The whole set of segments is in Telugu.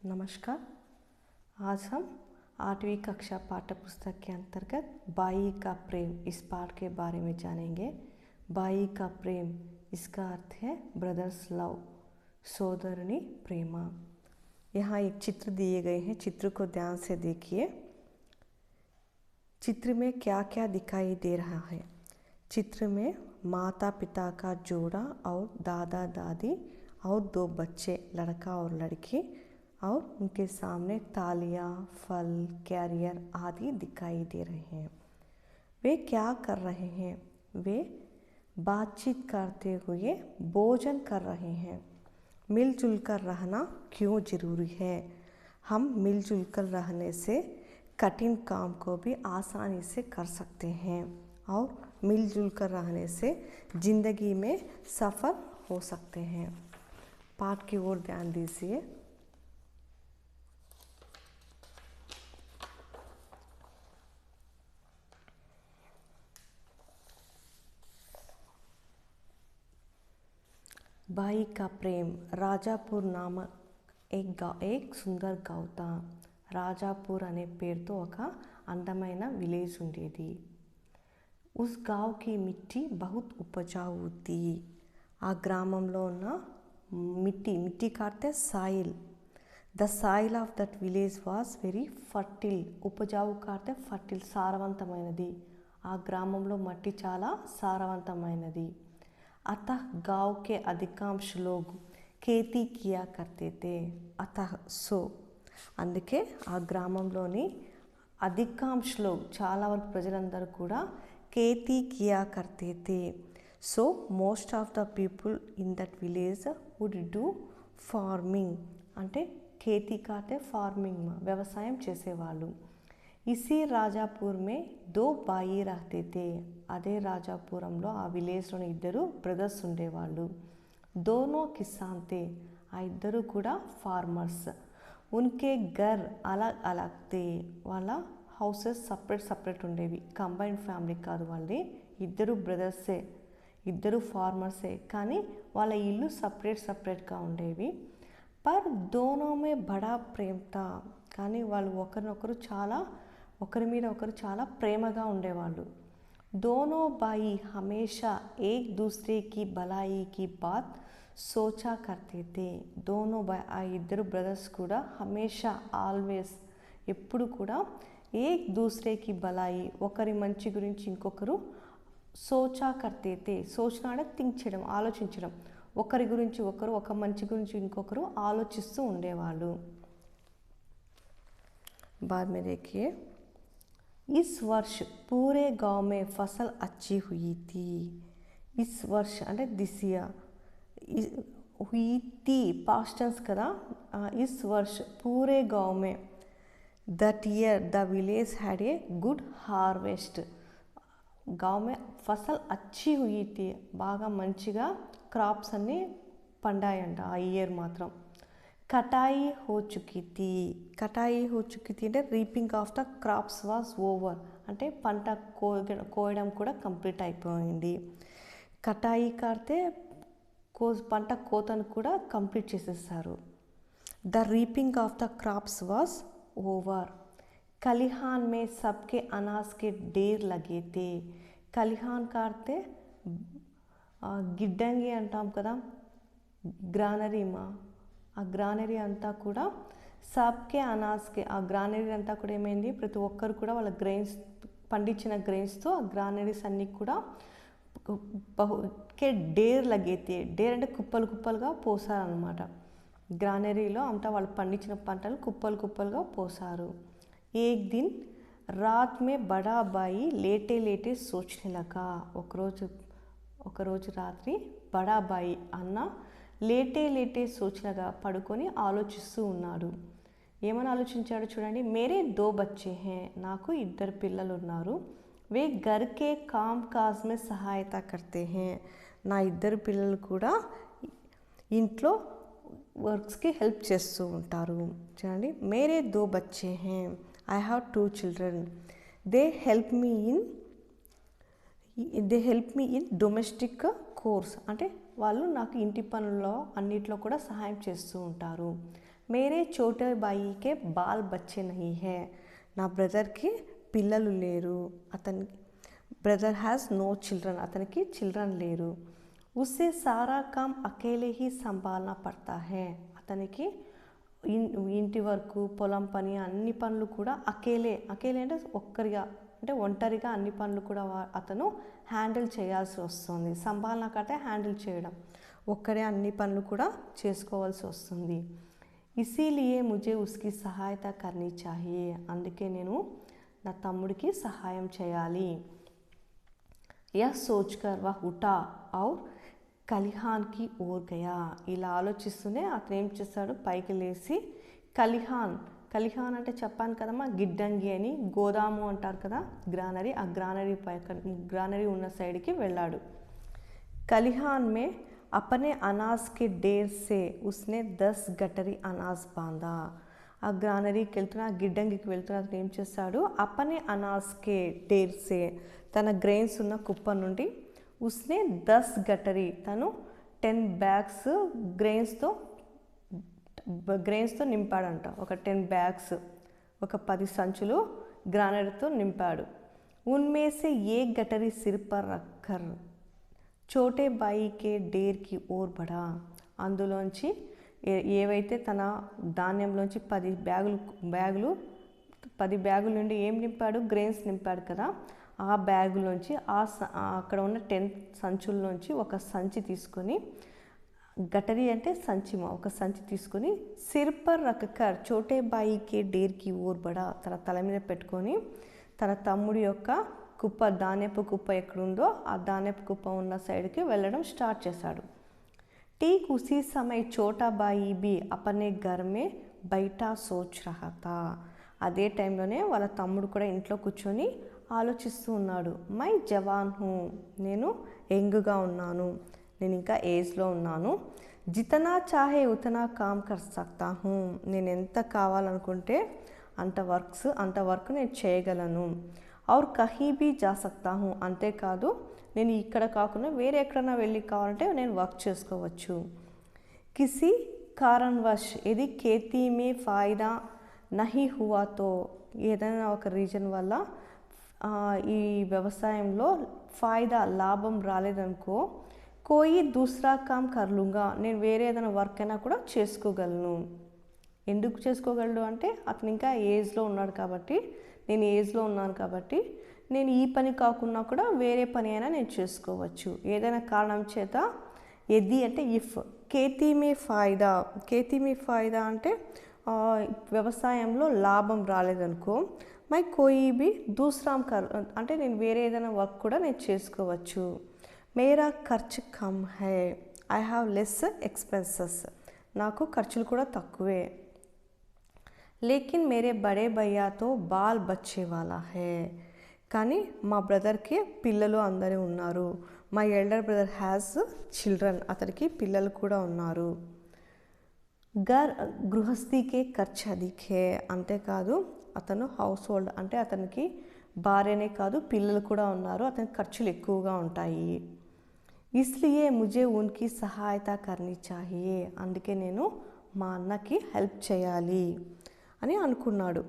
नमस्कार। आज हम 8वीं कक्षा पाठ्य पुस्तक के अंतर्गत बाई का प्रेम इस पाठ के बारे में जानेंगे। बाई का प्रेम, इसका अर्थ है ब्रदर्स लव, सोदरनी प्रेमा। यहाँ एक चित्र दिए गए हैं, चित्र को ध्यान से देखिए। चित्र में क्या क्या दिखाई दे रहा है। चित्र में माता पिता का जोड़ा और दादा दादी और 2 बच्चे, लड़का और लड़की, और उनके सामने तालियां, फल, कैरियर आदि दिखाई दे रहे हैं। वे क्या कर रहे हैं? वे बातचीत करते हुए भोजन कर रहे हैं। मिलजुल कर रहना क्यों ज़रूरी है? हम मिलजुल कर रहने से कठिन काम को भी आसानी से कर सकते हैं और मिलजुल कर रहने से ज़िंदगी में सफल हो सकते हैं। पाठ की ओर ध्यान दीजिए। बाई का प्रेम। రాజాపూర్ నామक एक సుందర్ गाँव था। రాజాపూర్ అనే పేరుతో ఒక అందమైన విలేజ్ ఉండేది। उस गाँव की मिट्टी बहुत उपजाऊ थी। ఆ గ్రామంలో ఉన్న మిట్టి కాడితే soil, the soil of that village was very fertile. ఉపజావు కాడితే ఫర్టిల్, సారవంతమైనది। ఆ గ్రామంలో మట్టి చాలా సారవంతమైనది। अतः गाँव के अधिकांश लोग खेती किया करते थे। अतः सो, అందుకే ఆ గ్రామంలోని అధికాంశ లోగ్, చాలా వరకు ప్రజలందరూ కూడా खेती किया करते थे। So most of the people in that village would do farming, అంటే खेती కాతే ఫార్మింగ్, వ్యవసాయం చేసేవాళ్ళు। इसी రాజాపూర్ में 2 బాయి रहते थे। అదే రాజాపురంలో ఆ విలేజ్లోని 2 బ్రదర్స్ ఉండేవాళ్ళు। दोनों किसान थे, ఆ ఇద్దరు కూడా ఫార్మర్స్। उनके घर अलग अलग थे, వాళ్ళ హౌసెస్ సపరేట్ ఉండేవి। కంబైన్డ్ ఫ్యామిలీ కాదు వాళ్ళది, 2 బ్రదర్సే, 2 ఫార్మర్సే, కానీ వాళ్ళ ఇల్లు సపరేట్గా ఉండేవి। పర్ दोनों में बड़ा प्रेम था, కానీ వాళ్ళు ఒకరి మీద ఒకరు చాలా ప్రేమగా ఉండేవాళ్ళు। दोनों भाई हमेशा एक दूसरे की भलाई की बात सोचा करते थे। दोनों भाई, ఆ 2 బ్రదర్స్ కూడా హమేషా, ఆల్వేస్, ఎప్పుడు కూడా ఏక్ దూసరేకి బలాయి, ఒకరి మంచి గురించి ఇంకొకరు సోచా కర్తే తే, సోచనా అంటే థింక్ చేయడం, ఆలోచించడం, ఒకరి గురించి ఒకరు, ఒక మంచి గురించి ఇంకొకరు ఆలోచిస్తూ ఉండేవాళ్ళు। बाद में देखिए, इस वर्ष पूरे गांव में फसल अच्छी हुई थी। इस वर्ष అంటే దిస్ ఇయర్, हुई थी पास्ट टेंस కదా। इस वर्ष पूरे गांव में, that year the village had a good harvest। गांव में फसल अच्छी हुई थी, బాగా మంచిగా క్రాప్స్ అన్నీ పండాయంట ఆ ఇయర్ మాత్రం। కటాయి హో చుకి థీ, కటాయి హో చుకి థీ అంటే reaping of the crops was over, అంటే పంట కోయడం కూడా కంప్లీట్ అయిపోయింది। కటాయి కాడితే పంట కోతను కూడా కంప్లీట్ చేసేసారు। The reaping of the crops was over. ఖలిహాన్ మే సబ్కే అనాజ్ కే ढेर లగే थे। ఖలిహాన్ కాడితే గిడ్డంగి అంటాం కదా, గ్రానరీమా, ఆ గ్రానరీ అంతా కూడా సబ్కే అనాజ్కే, ఆ గ్రానరీ అంతా కూడా ఏమైంది, ప్రతి ఒక్కరు కూడా వాళ్ళ గ్రెయిన్స్, పండించిన గ్రెయిన్స్తో ఆ గ్రానరీస్ అన్నీ కూడా కే ढेर లగే थे। ढेर అంటే కుప్పలుగా పోసారనమాట। గ్రానరీలో అంతా వాళ్ళు పండించిన పంటలు కుప్పలుగా పోసారు। ఏక్ దిన్ రాత్ మే బడా బాయి లేటే సోచనే లగా। ఒకరోజు రాత్రి బడా బాయి అన్న లేటే సోచనగా పడుకొని ఆలోచిస్తూ ఉన్నాడు। ఏమని ఆలోచించాడు చూడండి। మేరే 2 బచ్చే హే, నాకు 2 పిల్లలు ఉన్నారు। వే ఘర్ కే కామ్ కాజ్ మే సహాయత కర్తే హే, నా 2 పిల్లలు కూడా ఇంట్లో వర్క్స్కి హెల్ప్ చేస్తూ ఉంటారు। చూడండి, మేరే 2 బచ్చే హే, I have 2 children, they help me in domestic chores, అంటే వాళ్ళు నాకు ఇంటి పనుల్లో అన్నిట్లో కూడా సహాయం చేస్తూ ఉంటారు। మేరే చోటే బాయికే బాల్ బచ్చే నహీ హై. నా బ్రదర్కి పిల్లలు లేరు. అతని బ్రదర్ హ్యాస్ నో చిల్డ్రన్. అతనికి చిల్డ్రన్ లేరు. ఉస్సే సారా కామ్ అకేలే హీ సంభాల్నా పడతా హై. అతనికి ఇంటి వరకు పొలం పని అన్ని పనులు కూడా అకేలే అంటే ఒక్కరిగా అంటే ఒంటరిగా అన్ని పనులు కూడా అతను హ్యాండిల్ చేయాల్సి వస్తుంది. సంభాలన కంటే హ్యాండిల్ చేయడం, ఒక్కడే అన్ని పనులు కూడా చేసుకోవాల్సి వస్తుంది. ఇసీలియే ముజే ఉస్కి సహాయత కర్నీ చాహియే. అందుకే నేను నా తమ్ముడికి సహాయం చేయాలి. యహ్ సోచ్కర్ వహ్ ఉఠా ఔర్ కలిహాన్కి ఓర్ గయా. ఇలా ఆలోచిస్తూనే అతను ఏం చేస్తాడు, పైకి లేచి కలిహాన్ అంటే చెప్పాను కదమ్మా, గిడ్డంగి అని, గోదాము అంటారు కదా, గ్రానరీ, ఆ గ్రానరీ ఉన్న సైడ్కి వెళ్ళాడు. కలిహాన్ మే अपने अनाज के ढेर से उसने 10 गठरी अनाज बांधा. ఆ గ్రానరీకి వెళ్తున్నా, ఆ గిడ్డంగికి వెళ్తున్నా అతను ఏం చేస్తాడు, అపనే అనాస్కే డేర్ సే తన గ్రెయిన్స్ ఉన్న కుప్ప నుండి ఉస్నే 10 గటరీ తను 10 బ్యాగ్స్ గ్రెయిన్స్తో నింపాడంట. ఒక 10 బ్యాగ్స్, ఒక 10 సంచులు గ్రానరీతో నింపాడు. ఉన్మే సే ఏ గటరీ సిర్ పర్ రక్కర్ చోటే బాయికే డేర్కి ఓర్ బడా. అందులోంచి ఏవైతే తన ధాన్యంలోంచి 10 బ్యాగుల నుండి ఏం నింపాడు, గ్రెయిన్స్ నింపాడు కదా, ఆ బ్యాగులోంచి అక్కడ ఉన్న 10 సంచుల్లోంచి ఒక సంచి తీసుకొని, గటరీ అంటే సంచిమా, ఒక సంచి తీసుకొని సిర్ పర్ రక్కర్ చోటే బాయికే డేర్కి ఓర్ బడా తన తల మీద పెట్టుకొని తన తమ్ముడి యొక్క కుప్ప, ధాన్యపు కుప్ప ఎక్కడుందో ఆ ధాన్యపు కుప్ప ఉన్న సైడ్కి వెళ్ళడం స్టార్ట్ చేశాడు. ठीक उसी समय छोटा भाई भी अपने घर में बैठा सोच रहा था. అదే టైంలోనే వాళ్ళ తమ్ముడు కూడా ఇంట్లో కూర్చొని ఆలోచిస్తూ ఉన్నాడు. మై జవాన్ హూ, నేను యంగ్గా ఉన్నాను, నేను ఇంకా ఏజ్లో ఉన్నాను. జితనా చాహే ఉతనా కామ్ కర్ సక్తా హూ, నేను ఎంత కావాలనుకుంటే అంత వర్క్ నేను చేయగలను. ఔర్ కహీ భీ జా సక్తా హూ, అంతేకాదు నేను ఇక్కడ కాకుండా వేరే ఎక్కడైనా వెళ్ళి కావాలంటే నేను వర్క్ చేసుకోవచ్చు. కిసి కారణవశ్ యది ఖేతీ మే ఫాయిదా నహీ హువాతో, ఏదైనా ఒక రీజన్ వల్ల ఈ వ్యవసాయంలో ఫాయిదా లాభం రాలేదనుకో, కోయి దూసరా కామ్ కర్లుంగా, నేను వేరే ఏదైనా వర్క్ అయినా కూడా చేసుకోగలను. ఎందుకు చేసుకోగలడు అంటే అతను ఇంకా ఏజ్లో ఉన్నాడు కాబట్టి, నేను ఏజ్లో ఉన్నాను కాబట్టి నేను ఈ పని కాకుండా కూడా వేరే పని అయినా నేను చేసుకోవచ్చు. ఏదైనా కారణం చేత, ఎది అంటే ఇఫ్, ఖేతీ మే ఫాయిదా అంటే వ్యవసాయంలో లాభం రాలేదనుకో, మై కోయి బి దూసరాం కర్ అంటే నేను వేరే ఏదైనా వర్క్ కూడా నేను చేసుకోవచ్చు. మేరా ఖర్చు come high, I have less expenses, నాకు ఖర్చులు కూడా తక్కువే. లేకిన్ మేరే బడే భయ్యాతో బాల్ బచ్చే వాలా హై, కానీ మా బ్రదర్కి పిల్లలు అందరూ ఉన్నారు. My elder brother has children, అతనికి పిల్లలు కూడా ఉన్నారు. గృహస్థికే ఖర్చు అధికే, అంతేకాదు అతను హౌస్ హోల్డ్ అంటే అతనికి భార్యనే కాదు పిల్లలు కూడా ఉన్నారు, అతనికి ఖర్చులు ఎక్కువగా ఉంటాయి. ఇస్లియే ముజే ఉన్కి సహాయత కర్నీ చాహియే, అందుకే నేను మా అన్నకి హెల్ప్ చేయాలి అని అనుకున్నాడు.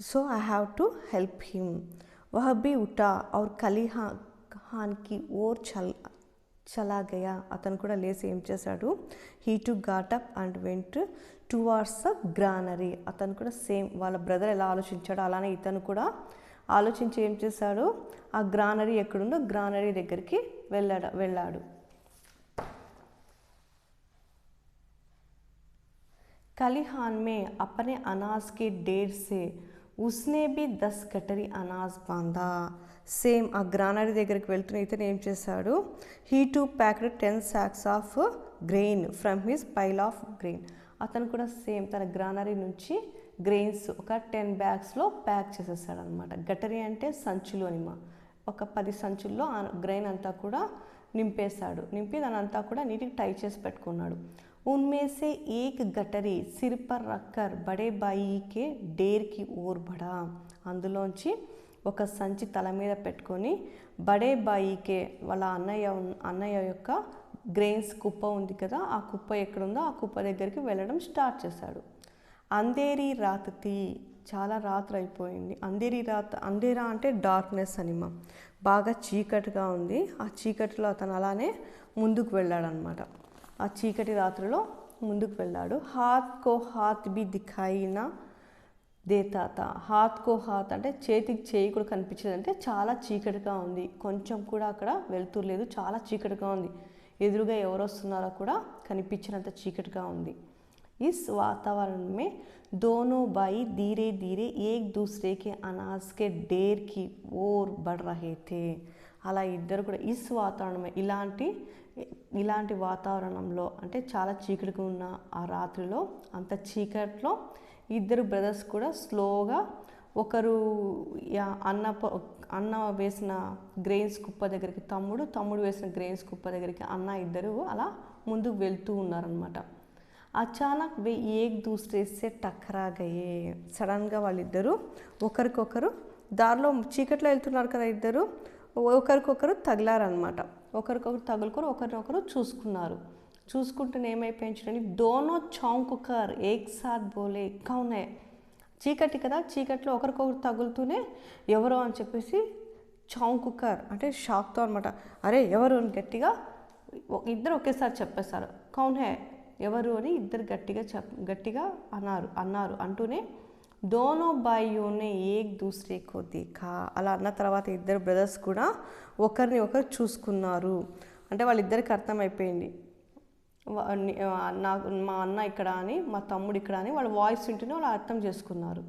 So I have to help him. వహ్ భీ ఉఠా ఔర్ కలిహాన్ కి ఓర్ చలా గయా, అతను కూడా లేచి ఏం చేశాడు, he to got up and went towards the granary. అతను కూడా సేమ్ వాళ్ళ బ్రదర్ ఎలా ఆలోచించాడో అలానే ఇతను కూడా ఆలోచించి ఏం చేశాడు, ఆ గ్రానరీ ఎక్కడుందో గ్రానరీ దగ్గరికి వెళ్ళాడు. కలిహాన్ మే అపనే అనాజ్ కే డేర్ సే ఉస్నే బి 10 గటరీ అనాజ్ బాందా. సేమ్ ఆ గ్రానరీ దగ్గరికి వెళ్తున్న ఇతను ఏం చేశాడు, he to packed 10 sacks of grain from his pile of grain. అతను కూడా సేమ్ తన గ్రానరీ నుంచి గ్రెయిన్స్ ఒక 10 bagsలో ప్యాక్ చేసేసాడు అనమాట. గటరీ అంటే సంచులు అనిమా, ఒక 10 సంచుల్లో ఆ గ్రెయిన్ అంతా కూడా నింపి దాని అంతా కూడా నీటికి టై చేసి పెట్టుకున్నాడు. उनमें से एक गटरी सिर पर रखकर बड़े भाई के डेर की ओर बढ़ा. అందులోంచి ఒక సంచి తల మీద పెట్టుకొని బడే బాయికే వాళ్ళ అన్నయ్య యొక్క గ్రెయిన్స్ కుప్ప ఉంది కదా, ఆ కుప్ప ఎక్కడుందో ఆ కుప్ప దగ్గరికి వెళ్ళడం స్టార్ట్ చేశాడు. అంధేరి రాత్ థీ, చాలా రాత్రి అయిపోయింది. అంధేరి రాత్, అంధేరా అంటే డార్క్నెస్ అని బాగా చీకటిగా ఉంది. ఆ చీకటిలో అతను అలానే ముందుకు వెళ్ళాడనమాట. ఆ చీకటి రాత్రిలో ముందుకు వెళ్ళాడు. హాత్ కో హాత్ బి దిఖాయినా దేతాత, హాత్ కో హాత్ అంటే చేతికి చేయి కూడా కనిపించదు, అంటే చాలా చీకటిగా ఉంది, కొంచెం కూడా అక్కడ వెళ్తురు లేదు, చాలా చీకటిగా ఉంది, ఎదురుగా ఎవరు వస్తున్నారో కూడా కనిపించినంత చీకటిగా ఉంది. इस वातावरण में दोनों भाई धीरे धीरे एक दूसरे के अनाज के ढेर की ओर बढ़ रहे थे. అలా ఇద్దరు కూడా ఇస్ వాతావరణమే, ఇలాంటి వాతావరణంలో అంటే చాలా చీకటిగా ఉన్న ఆ రాత్రిలో, అంత చీకట్లో ఇద్దరు బ్రదర్స్ కూడా స్లోగా, ఒకరు అన్న వేసిన గ్రెయిన్స్ కుప్ప దగ్గరికి తమ్ముడు వేసిన గ్రెయిన్స్ కుప్ప దగ్గరికి అన్న, ఇద్దరు అలా ముందుకు వెళ్తూ ఉన్నారనమాట. అచానక్ వే ఏక్ దూసరే సే టకరా గయే, సడన్గా వాళ్ళిద్దరూ ఒకరికొకరు దారిలో చీకట్లో వెళ్తున్నారు కదా, ఇద్దరు ఒకరికొకరు తగిలారనమాట. ఒకరికొకరు తగులుకొని ఒకరినొకరు చూసుకుంటూనే ఏమైపోయింది చూడండి. దోనో చౌంకుకర్ ఏక్ సాత్ బోలే కౌన్ హై, చీకటి కదా, చీకట్లో ఒకరికొకరు తగులుతూనే ఎవరో అని చెప్పేసి చౌంకుకర్ అంటే షాక్తో అనమాట. అరే ఎవరు అని గట్టిగా ఇద్దరు ఒకేసారి చెప్పేశారు. కౌన్ హై, ఎవరు అని ఇద్దరు గట్టిగా అన్నారు. అంటూనే దోనో భాయియోనే ఏక్ దూసరే కో దేఖా, అలా అన్న తర్వాత ఇద్దరు బ్రదర్స్ కూడా ఒకరిని ఒకరు చూసుకున్నారు. అంటే వాళ్ళిద్దరికి అర్థమైపోయింది, మా అన్న ఇక్కడ అని, మా తమ్ముడు ఇక్కడ అని, వాళ్ళ వాయిస్ వింటూనే వాళ్ళు అర్థం చేసుకున్నారు.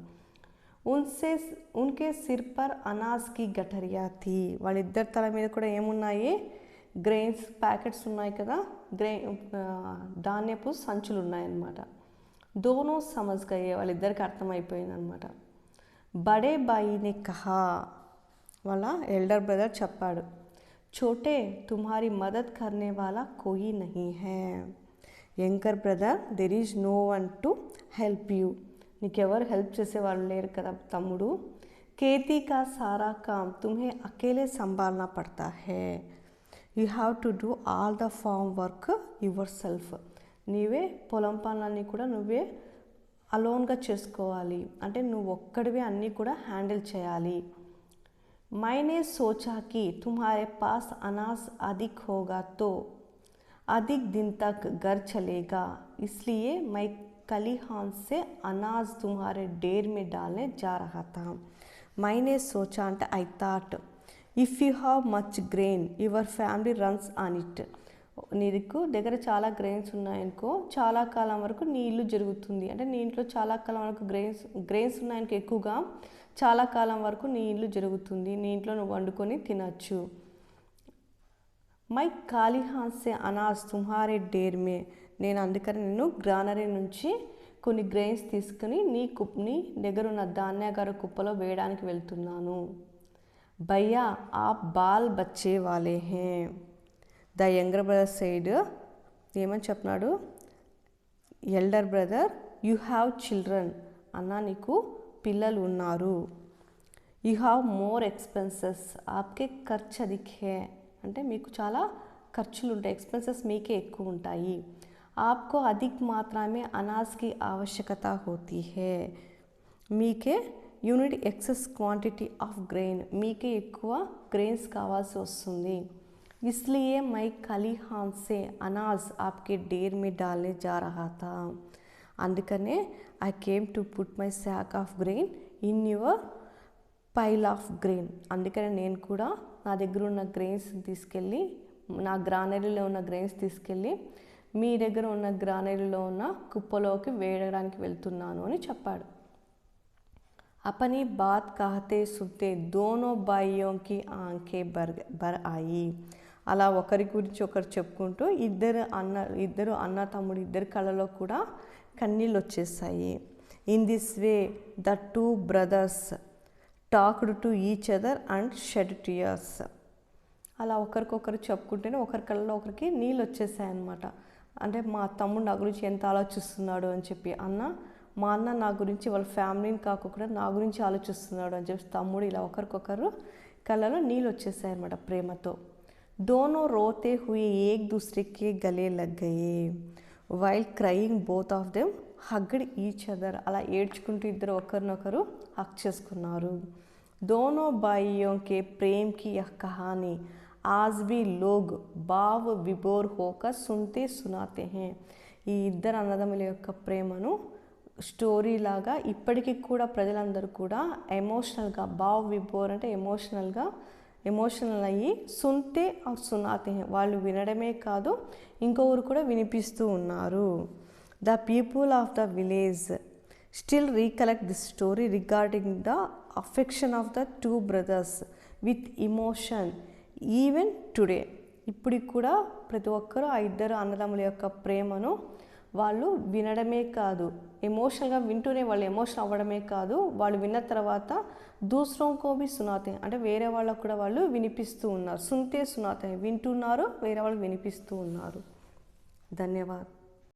ఉన్కే సిర్ పర్ అనాజ్ కి గఠరియా థీ, వాళ్ళిద్దరి తల మీద కూడా ఏమున్నాయి, గ్రెయిన్స్ ప్యాకెట్స్ ఉన్నాయి కదా, ధాన్యపు సంచులు ఉన్నాయన్నమాట. దోనో సమజ్ గయే, వాళ్ళిద్దరికి అర్థమైపోయింది అనమాట. బడే బాయినే కహా, వాళ్ళ ఎల్డర్ బ్రదర్ చెప్పాడు, చోటే తుమ్హారీ మదద్ కర్నే వాలా కోయి నహీ హై. Younger brother, there is no one to help you, నీకెవరు హెల్ప్ చేసేవాళ్ళు లేరు కదా తమ్ముడు. खेती का सारा काम तुम्हें अकेले संभालना पड़ता है. You have to do all the farm work yourself, నీవే పొలం పనులన్నీ కూడా నువ్వే అలోన్గా చేసుకోవాలి, అంటే నువ్వు ఒక్కడివే అన్నీ కూడా హ్యాండిల్ చేయాలి. మైనే సోచా కి తుమ్హారే పాస్ అనాజ్ అధిక్ హోగా తో అధిక్ దిన్ తక్ घर चलेगा, इसलिए मैं खलिहान से अनाज तुम्हारे ढेर में डालने जा रहा था. मैंने सोचा అంటే I thought, if you have much grain your family runs on it, నీకు దగ్గర చాలా గ్రెయిన్స్ ఉన్నాయనుకో, చాలా కాలం వరకు నీ ఇల్లు జరుగుతుంది, అంటే నీ ఇంట్లో చాలా కాలం వరకు గ్రెయిన్స్ ఉన్నాయనుకో ఎక్కువగా, చాలా కాలం వరకు నీ ఇల్లు జరుగుతుంది, నీ ఇంట్లో నువ్వు వండుకొని తినచ్చు. మై ఖాళీహాన్ సే అనాజ్ తుమ్హారే ఢేర్ మే, నేను అందుకని నేను గ్రానరీ నుంచి కొన్ని గ్రెయిన్స్ తీసుకుని నీ దగ్గర ఉన్న ధాన్యాగార కుప్పలో వేయడానికి వెళ్తున్నాను. భయ్యా ఆప్ బాల్ బచ్చే వాలే హే, ద యంగర్ బ్రదర్ సైడ్ ఏమని చెప్పినాడు, elder brother, you have children, అన్న నీకు పిల్లలు ఉన్నారు. యూ హ్యావ్ మోర్ ఎక్స్పెన్సెస్, ఆప్కే ఖర్చు అధిక్ హే, అంటే మీకు చాలా ఖర్చులు ఉంటాయి, ఎక్స్పెన్సెస్ మీకే ఎక్కువ ఉంటాయి. ఆప్కో అధిక్ మాత్రమే అనాజ్కి ఆవశ్యకత హోతీ హే, మీకే unit excess quantity of grain, మీకే ఎక్కువ గ్రెయిన్స్ కావాల్సి వస్తుంది. इसलिए मैं खलिहान से अनाज आपके ढेर में डालने जा रहा था, అందుకనే I came to put my sack of grain in your pile of grain, అందుకనే నేను కూడా నా దగ్గర ఉన్న గ్రెయిన్స్ తీసుకెళ్ళి, నా గ్రానరీలో ఉన్న గ్రెయిన్స్ తీసుకెళ్ళి మీ దగ్గర ఉన్న గ్రానరీలో ఉన్న కుప్పలోకి వేయడానికి వెళ్తున్నాను అని చెప్పాడు. अपनी बात कहते सुनते दोनों भाइयों की आंखें भर आई, అలా ఒకరి గురించి ఒకరు చెప్పుకుంటూ ఇద్దరు అన్న తమ్ముడు ఇద్దరు కళ్ళలో కూడా కన్నీళ్ళు వచ్చేసాయి. In this way the two brothers talked to each other and shed tears, అలా ఒకరికొకరు చెప్పుకుంటేనే ఒకరి కళ్ళలో ఒకరికి నీళ్ళు వచ్చేసాయి అన్నమాట. అంటే మా తమ్ముడు నా గురించి ఎంత ఆలోచిస్తున్నాడు అని చెప్పి, మా అన్న నా గురించి వాళ్ళ ఫ్యామిలీని కాకుండా నా గురించి ఆలోచిస్తున్నాడు అని చెప్పి తమ్ముడు ఇలా ఒకరికొకరు కళ్ళలో నీళ్ళు వచ్చేసాయి అన్నమాట ప్రేమతో. दोनों रोते हुए एक दूसरे के गले लग गए while crying both of them hugged each other, అలా ఏడ్చుకుంటూ ఇద్దరు ఒకరినొకరు హక్ చేసుకున్నారు. दोनों भाइयों के प्रेम की यह कहानी आज भी लोग भाव विभोर होकर सुनते सुनाते हैं. ఈ ఇద్దరు అన్నదమ్ముల యొక్క ప్రేమను స్టోరీ లాగా ఇప్పటికీ కూడా ప్రజలందరూ కూడా ఎమోషనల్గా, భావ్ విభోర్ అంటే ఎమోషనల్ అయ్యి సున్తే ఆర్ సునాతే హే, వాళ్ళు వినడమే కాదు ఇంకొకరు కూడా వినిపిస్తూ ఉన్నారు. The people of the village still recollect this story regarding the affection of the two brothers with emotion even today. ఇప్పటికి కూడా ప్రతి ఒక్కరూ ఆ ఇద్దరు అన్నదమ్ముల యొక్క ప్రేమను వాళ్ళు వినడమే కాదు, ఎమోషనల్గా వింటూనే వాళ్ళు ఎమోషన్ అవ్వడమే కాదు, వాళ్ళు విన్న తర్వాత దూసరోं को भी सुनाते हैं, అంటే వేరే వాళ్ళకు కూడా వాళ్ళు వినిపిస్తూ ఉన్నారు. సున్తే సునాతే వింటున్నారు, వేరే వాళ్ళు వినిపిస్తూ ఉన్నారు. ధన్యవాదాలు.